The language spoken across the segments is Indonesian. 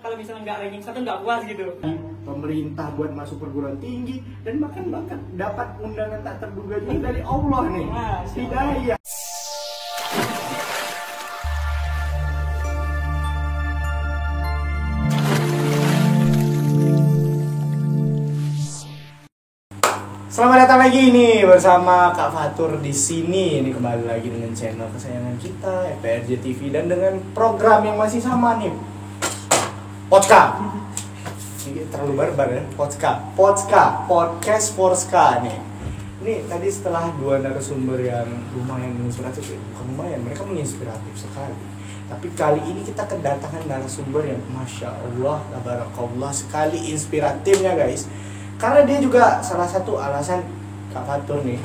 kalau misalnya nggak ranking 1 nggak puas gitu. Pemerintah buat masuk perguruan tinggi dan bahkan dapat undangan tak terduga juga dari Allah nih. Hidayah. Selamat datang lagi nih bersama Kak Fatur di sini. Ini kembali lagi dengan channel kesayangan kita FPRJ TV dan dengan program yang masih sama nih. Podka. Ini terlalu barbar ya. Podcast Forska nih. Ini tadi setelah dua narasumber yang lumayan menginspiratif, bukan lumayan, mereka menginspiratif sekali. Tapi kali ini kita kedatangan narasumber yang Masya Allah, tabarakallah sekali inspiratifnya guys. Karena dia juga salah satu alasan Kak Fatur nih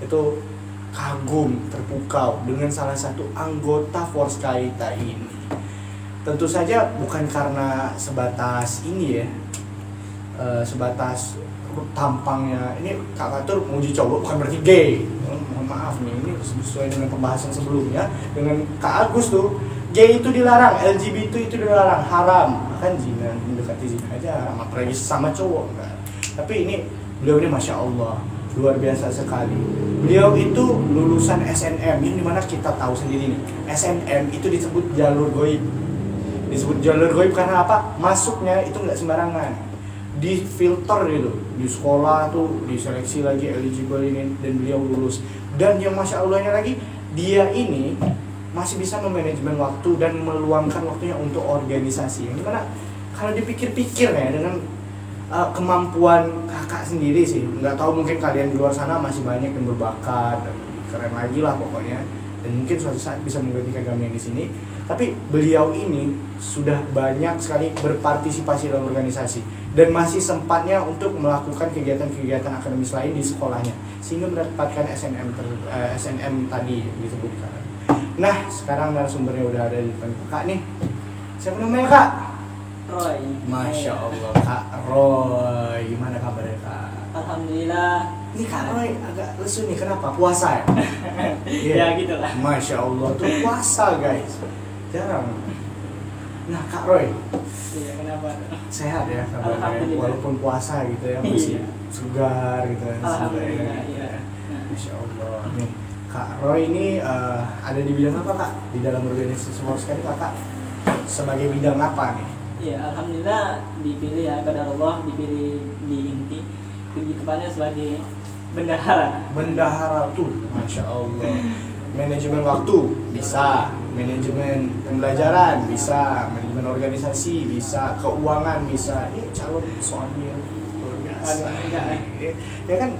itu kagum, terpukau dengan salah satu anggota Forska kita ini. Tentu saja bukan karena sebatas ini ya, sebatas tampangnya. Ini Kak Fatur menguji cowok bukan berarti gay. Mohon maaf nih, ini sesuai dengan pembahasan sebelumnya dengan Kak Agus tuh. Gay itu dilarang, LGBT itu dilarang, haram. Kan zina, mendekati zina aja haram, apalagi sama cowok enggak. Tapi ini beliau ini Masya Allah luar biasa sekali. Beliau itu lulusan SNM, ini dimana kita tahu sendiri nih, SNM itu disebut jalur goib. Disebut jalur goib karena apa? Masuknya itu nggak sembarangan, difilter gitu. Di sekolah tuh diseleksi lagi eligible ini, dan beliau lulus. Dan yang Masya Allahnya lagi, dia ini masih bisa memanajemen waktu dan meluangkan waktunya untuk organisasi. Yang dimana kalau dipikir-pikir ya, dengan kemampuan kakak sendiri sih, nggak tahu mungkin kalian di luar sana masih banyak yang berbakat dan keren lagi lah pokoknya, dan mungkin suatu saat bisa menggantikan kami yang di sini. Tapi beliau ini sudah banyak sekali berpartisipasi dalam organisasi dan masih sempatnya untuk melakukan kegiatan-kegiatan akademis lain di sekolahnya sehingga mendapatkan SNM tadi disebutkan. Nah sekarang narasumbernya udah ada di depan kakak nih. Siapa namanya kak? Roy. Masya Allah Kak Roy, gimana kabarnya Kak? Alhamdulillah. Ini Kak Roy agak lesu nih, kenapa? Puasa ya? Ya gitu lah. Masya Allah tuh puasa guys, jarang. Nah Kak Roy, Iya, kenapa? sehat ya kabarnya? Alhamdulillah. Walaupun puasa gitu ya, masih segar gitu ya. Alhamdulillah, iya. Masya Allah. Nih Kak Roy ini ada di bidang apa Kak? Di dalam organisasi Forska ini Kakak sebagai bidang apa nih? Ya, alhamdulillah dipilih ya kepada Allah, dipilih di inti, lebih tepatnya sebagai bendahara. Bendahara tuh, Masya Allah. Manajemen waktu bisa, manajemen pembelajaran bisa, manajemen organisasi bisa, keuangan bisa. Ini calon suami yang luar biasa. Ya kan,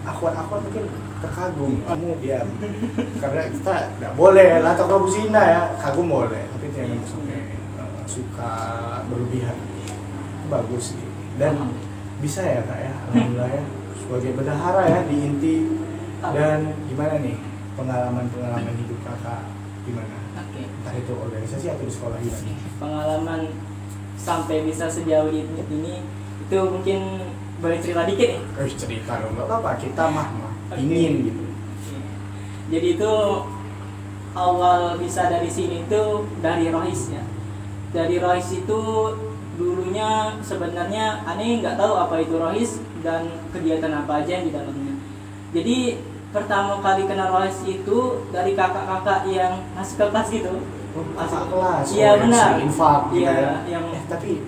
akhwat-akhwat mungkin terkagum. Kamu diam, karena kita nggak boleh lah atau kamu zina ya, kagum boleh, tapi jangan sampai suka berlebihan. Bagus sih. Dan bisa ya Kak ya, alhamdulillah ya, sebagai bendahara ya di inti. Dan gimana nih pengalaman hidup Kakak gimana? Oke. Entah itu organisasi atau di sekolah gimana? Pengalaman sampai bisa sejauh ini itu mungkin boleh cerita dikit nih. Cerita dong, nggak apa-apa, kita mah ingin gitu. Jadi itu awal bisa dari sini itu dari Rohis ya. Dari Rohis itu dulunya sebenarnya aneh nggak tahu apa itu Rohis dan kegiatan apa aja yang di dalamnya. Jadi pertama kali kenal Rohis itu dari kakak-kakak yang masuk ke kelas gitu. Masuk kelas? Iya benar. Infak gitu ya. Yang tapi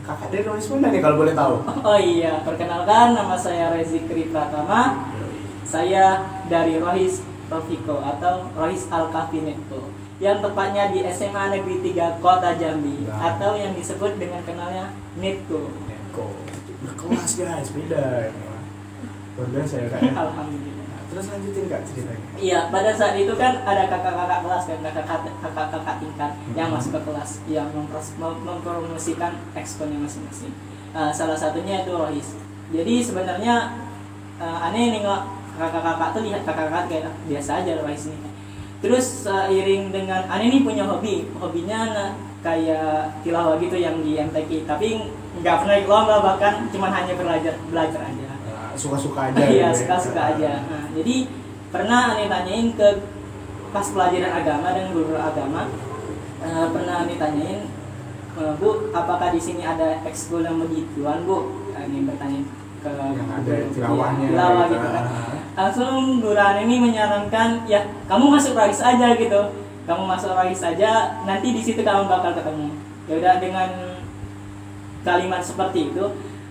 kakak dari Rohis mana nih kalau boleh tahu? Oh iya, perkenalkan nama saya Rezikri Pratama. Saya dari Rohis Rofiko atau Rohis Al-Kafi Netco, yang tepatnya di SMA Negeri 3 Kota Jambi, atau yang disebut dengan kenalnya Netco. Berkelas guys, beda. Luar biasa ya Kak ya? Alhamdulillah. Terus lanjutin Kak ceritanya. Iya, pada saat itu kan ada kakak-kakak kelas kan, kakak-kakak tingkat yang masuk ke kelas, yang mempromosikan eksponnya masing-masing. Salah satunya itu Rohis. Jadi sebenarnya aneh nih kakak-kakak tuh lihat kakak-kakak kayak biasa aja Rohis ini. Terus seiring dengan aneh nih punya hobinya kayak tilawah gitu yang di MTQ, tapi nggak pernah ikut lomba, bahkan cuma hanya belajar aja. Suka-suka aja. Iya, suka-suka aja. Nah, jadi pernah aneh tanyain ke pas pelajaran agama dan guru agama, pernah aneh tanyain Bu, apakah di sini ada ekskul yang begituan, Bu? Ini bertanya ke yang ada tilawahnya tilawah gitu kan. Langsung Duran ini menyarankan, ya kamu masuk Rais aja gitu. Kamu masuk Rais aja, nanti di situ kamu bakal ketemu. Ya udah, dengan kalimat seperti itu,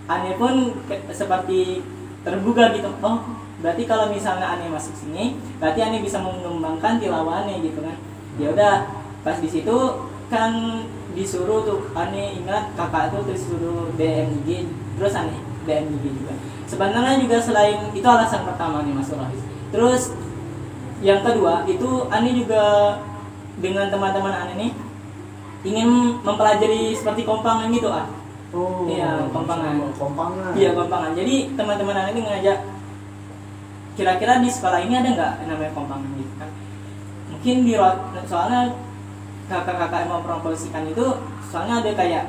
Ane pun seperti tergugah gitu. Oh, berarti kalau misalnya Ane masuk sini, berarti Ane bisa mengembangkan tilawahnya gitu kan. Ya udah, pas di situ kan disuruh tuh, Ane ingat kakak tuh disuruh DMIG, terus Ane DMIG juga. Sebenarnya juga selain itu alasan pertama nih masuk Rais. Terus yang kedua itu Ane juga dengan teman-teman Ane nih ingin mempelajari seperti kompangan gitu Oh, iya, kompangan. Kompangan. Iya, kompangan. Jadi teman-teman Ane ini ngajak, kira-kira di sekolah ini ada nggak namanya kompangan gitu kan? Mungkin di soalnya kakak-kakak yang mau promosikan itu soalnya ada kayak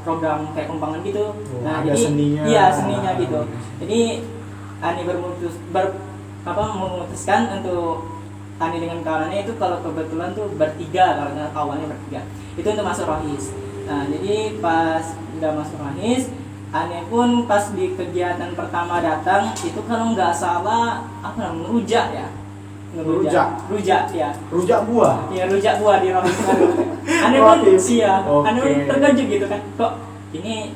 program kayak kompangan gitu. Ada jadi seninya. iya, seninya gitu. Jadi Ani memutuskan untuk Ani dengan kawannya itu kalau kebetulan tuh bertiga, karena awalnya bertiga itu untuk masuk Rohis. Nah, jadi pas udah masuk Rohis, Ani pun pas di kegiatan pertama datang itu kalau nggak salah rujak ya. Rujak ya. Rujak buah. Iya, rujak buah di Rohis. Ane pun Ane pun terkejut gitu kan. Kok ini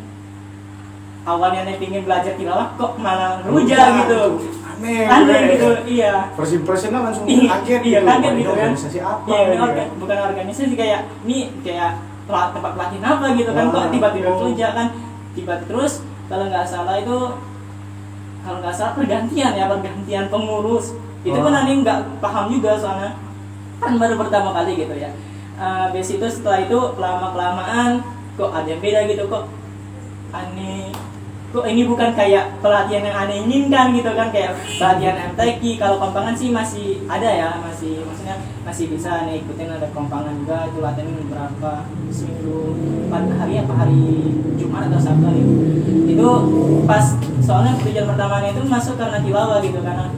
awalnya Ane pingin belajar tilawah kok malah rujak gitu. Aneh gitu, iya. Persen-persennya langsung kaget iya, gitu. Kaget gitu kan. Organisasi apa? Iya, bukan organisasi, kayak tempat pelatihan apa gitu kan. Kok tiba-tiba rujak kan. Terus kalau nggak salah pergantian pengurus. Itu kan Ane nggak paham juga soalnya kan baru pertama kali gitu ya. Habis itu setelah itu lama-kelamaan kok ada yang beda gitu, kok ini bukan kayak pelatihan yang Ane inginkan gitu kan, kayak pelatihan MTQ. Kalau kompangan sih masih ada ya, maksudnya masih bisa Ane ikutin, ada kompangan juga itu latihan berapa seminggu 4 hari apa hari Jumat atau Sabtu gitu. Itu pas soalnya tujuan pertamanya itu masuk karena tilawah gitu, karena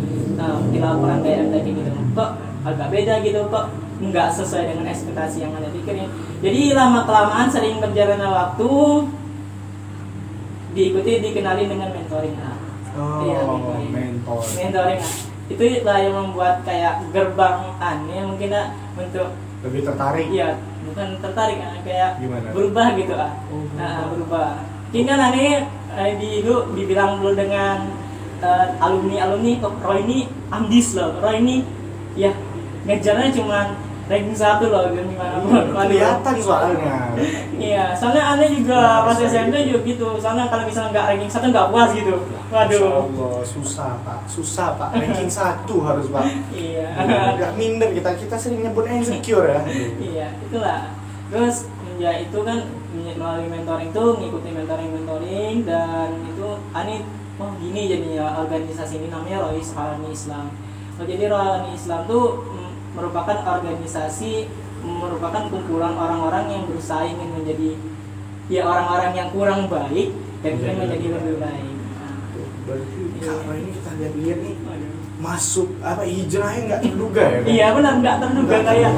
tilawah Quran kayak MTQ gitu. Kok agak beda gitu, kok nggak sesuai dengan ekspektasi yang Anda pikirin. Jadi lama-kelamaan sering berjalannya waktu dikenali dengan mentoring. Mentoring. Itu lah yang membuat kayak gerbang Ane mungkin untuk lebih tertarik. Iya, bukan tertarik, kayak gimana? Berubah gitu berubah. Mungkin kan Ane dibilang dulu dengan alumni kok Roy ini ambis loh, Roy ini ya ngejarnya cuma ranking 1 loh, gimana pun kelihatan soalnya. Iya, soalnya Ane juga pas SMP juga gitu. Soalnya kalau misalnya nggak ranking 1 nggak puas gitu. Waduh. Allah, susah pak. Ranking 1 harus Pak. Iya. Nggak minder kita sering nyebut insecure ya. Iya, itulah. Terus ya itu kan melalui mentoring tuh, ngikutin mentoring dan itu Ane gini jadinya organisasi ini namanya Rohis Rohani Islam. Jadi Rohani Islam tuh merupakan kumpulan orang-orang yang berusaha ingin menjadi orang-orang yang kurang baik dan ingin menjadi lebih baik. Berarti kalau ini kita lihat nih masuk hijrahnya nggak terduga ya kan? Iya benar, nggak terduga kayak.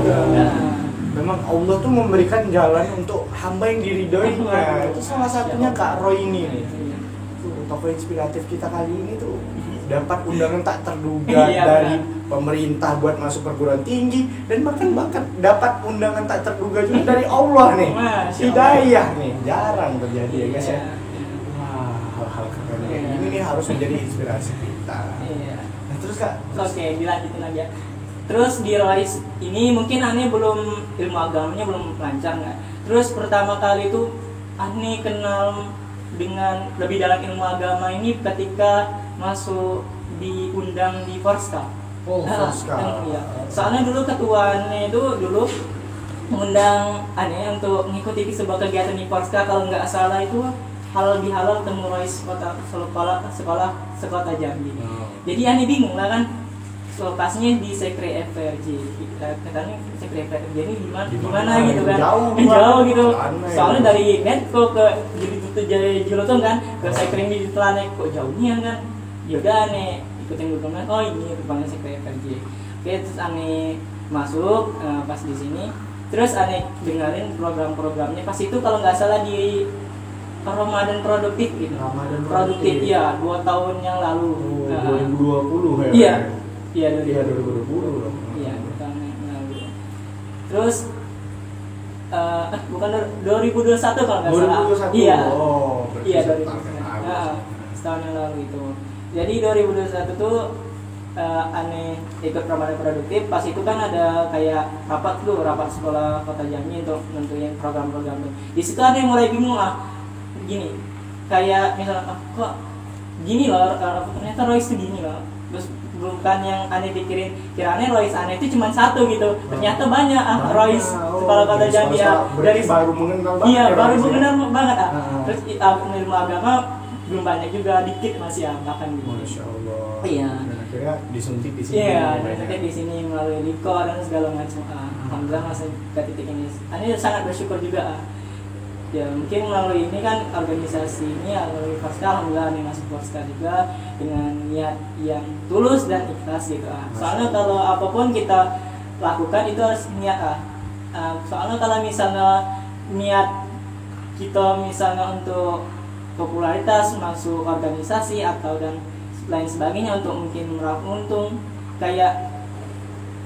Memang Allah tuh memberikan jalan untuk hamba yang diridhoinya. Itu salah satunya Kak Roy ini nih. Tokoh inspiratif kita kali ini tuh dapat undangan tak terduga dari pemerintah buat masuk perguruan tinggi, dan bahkan dapat undangan tak terduga juga dari Allah nih. Hidayah nih, jarang terjadi ya guys ya. Wah, hal-hal keren kayak ini nih harus menjadi inspirasi kita. Nah, terus Kak, dilanjutin aja. Terus di Rohis ini mungkin Ane belum, ilmu agamanya belum lancar nggak. Terus pertama kali itu Ane kenal dengan lebih dalam ilmu agama ini ketika masuk diundang di Forska. Iya. Soalnya dulu ketuanya itu mengundang Ane untuk mengikuti sebuah kegiatan di Forska, kalau nggak salah itu halal bihalal temu Rohis sekolah Jambi. Jadi Ane bingung lah kan, lokasinya di Sekre FRJ. Katanya Sekre FRJ ini gimana gitu kan? Jauh gitu. Soalnya dari Netco ke Julutong kan, ke Sekre di Telane kok jauhnya kan. Yaudah Ane ikutin dokumen, ini rupanya Sekre FRJ. Oke, terus Ane masuk pas di sini Terus aneh dengerin program-programnya pas itu kalau nggak salah di Ramadan produktif gitu. Ramadan Produktif ya 2 tahun yang lalu. 2020 ya. Iya. Iya 2020 loh. Iya 2 tahun yang lalu. Terus bukan 2021 kalau nggak salah. 2021. Iya. Oh, berarti Iya setahun yang lalu. setahun yang lalu itu. Jadi 2021 tuh aneh ikut Ramadan produktif. Pas itu kan ada kayak rapat sekolah Kota Jambi untuk nentuin program-program tuh. Di situ ada yang mulai bingung gini, kayak misalnya kok gini loh, ternyata Royce tuh gini loh. Terus bukan yang aneh pikirin, kiranya Royce aneh itu cuma satu gitu. Ternyata banyak Royce sekolah Kota Jambi dari baru mengenal banget. Iya, baru mengenal banget Terus ilmu agama belum banyak juga, dikit masih bahkan gitu. Masya Allah. Iya. Dan akhirnya disuntik di sini. Iya, disuntik di sini melalui Liko dan segala macam. Alhamdulillah masih ke titik ini. Ini sangat bersyukur juga. Ya mungkin melalui ini kan organisasi ini melalui Forska, alhamdulillah nih masuk Forska juga dengan niat yang tulus dan ikhlas gitu. Soalnya kalau apapun kita lakukan itu harus niat. Soalnya kalau misalnya niat kita misalnya untuk popularitas masuk organisasi atau dan lain sebagainya untuk mungkin meraup untung, kayak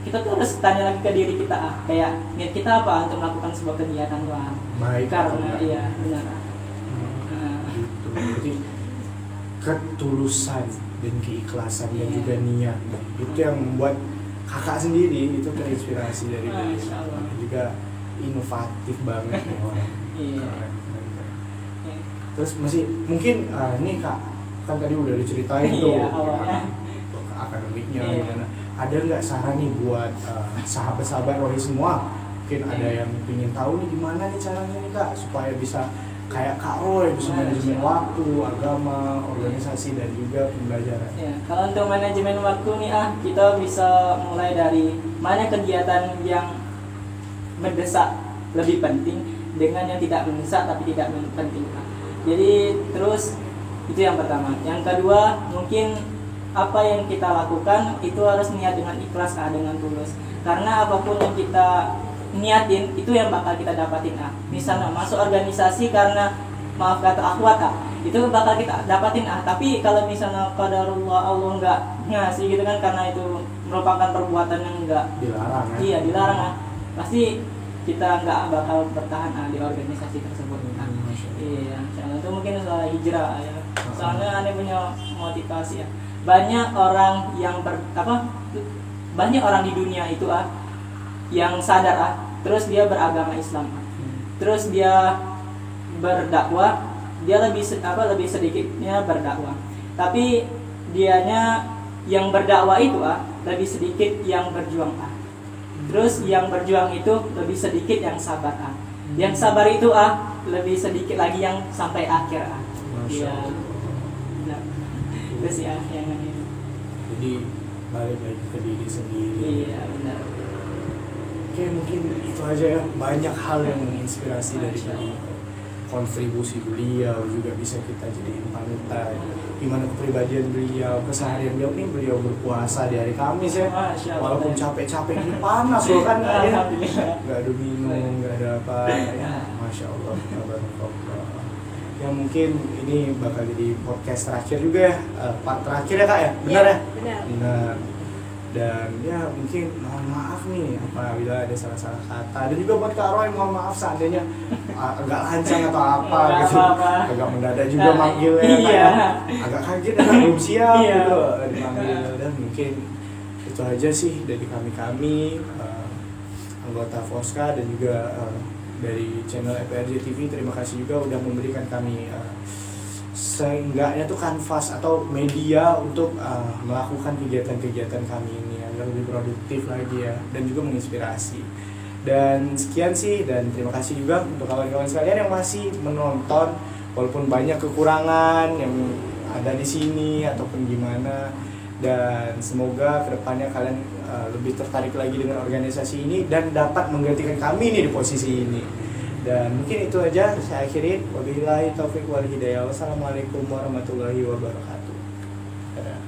kita tuh harus tanya lagi ke diri kita kayak niat kita apa untuk melakukan sebuah kegiatan baik karena iya benar gitu. Berarti ketulusan dan keikhlasan dan juga niat itu yang membuat kakak sendiri itu terinspirasi dari diri juga inovatif banget nih orang. Keren. Terus masih mungkin nih kak kan tadi udah diceritain tuh akademiknya gimana. Ada nggak saran nih buat sahabat-sahabat Rohi semua? Mungkin ada yang ingin tahu nih gimana nih caranya nih kak supaya bisa kayak Kak Roy bisa manajemen waktu, agama, organisasi dan juga pembelajaran. Ya, kalau untuk manajemen waktu nih kita bisa mulai dari mana kegiatan yang mendesak lebih penting dengan yang tidak mendesak tapi tidak penting. Jadi terus itu yang pertama. Yang kedua mungkin apa yang kita lakukan itu harus niat dengan ikhlas dengan tulus. Karena apapun yang kita niatin itu yang bakal kita dapatin Misalnya masuk organisasi karena maaf kata akhwat itu bakal kita dapatin Tapi kalau misalnya qadarullah Allah nggak ngasih gitu kan karena itu merupakan perbuatan yang enggak dilarang Iya dilarang pasti kita nggak bakal bertahan di organisasi tersebut. Iya, soalnya itu mungkin soal hijrah ya. Soalnya aneh punya motivasi Banyak orang yang banyak orang di dunia itu yang sadar terus dia beragama Islam. Terus dia berdakwah, dia lebih sedikitnya berdakwah. Tapi dianya yang berdakwah itu lebih sedikit yang berjuang Terus yang berjuang itu lebih sedikit yang sabar Yang sabar itu lebih sedikit lagi yang sampai akhir Iya. Nah, terus yang ini. Jadi balik lagi ke diri sendiri. Iya benar. Oke mungkin itu aja ya, banyak hal yang menginspirasi dari kontribusi beliau juga bisa kita jadiin panutan. Gimana kepribadian beliau, keseharian beliau berpuasa di hari Kamis ya. Walaupun capek-capek ini panas loh kan ya. Gak ada minum, gak ada apa ya. Masya Allah, ya mungkin ini bakal jadi podcast terakhir juga ya, part terakhir ya kak ya, benar ya? Benar. Dan ya mungkin mohon maaf nih apabila ada salah-salah kata dan juga buat Kak Roy mohon maaf seandainya agak lancang atau apa gitu, agak mendadak juga manggilnya agak kaget dan belum siap gitu dipanggil. Dan mungkin itu aja sih dari kami anggota Forska dan juga dari channel FPRJ TV. Terima kasih juga udah memberikan kami seenggaknya tuh kanvas atau media untuk melakukan kegiatan-kegiatan kami ini agar lebih produktif lagi ya dan juga menginspirasi. Dan sekian sih, dan terima kasih juga untuk kawan-kawan sekalian yang masih menonton walaupun banyak kekurangan yang ada di sini ataupun gimana. Dan semoga kedepannya kalian lebih tertarik lagi dengan organisasi ini dan dapat menggantikan kami nih di posisi ini. Dan mungkin itu aja saya akhirin. Wabillahi taufiq wal hidayah. Wassalamualaikum warahmatullahi wabarakatuh. Dadah.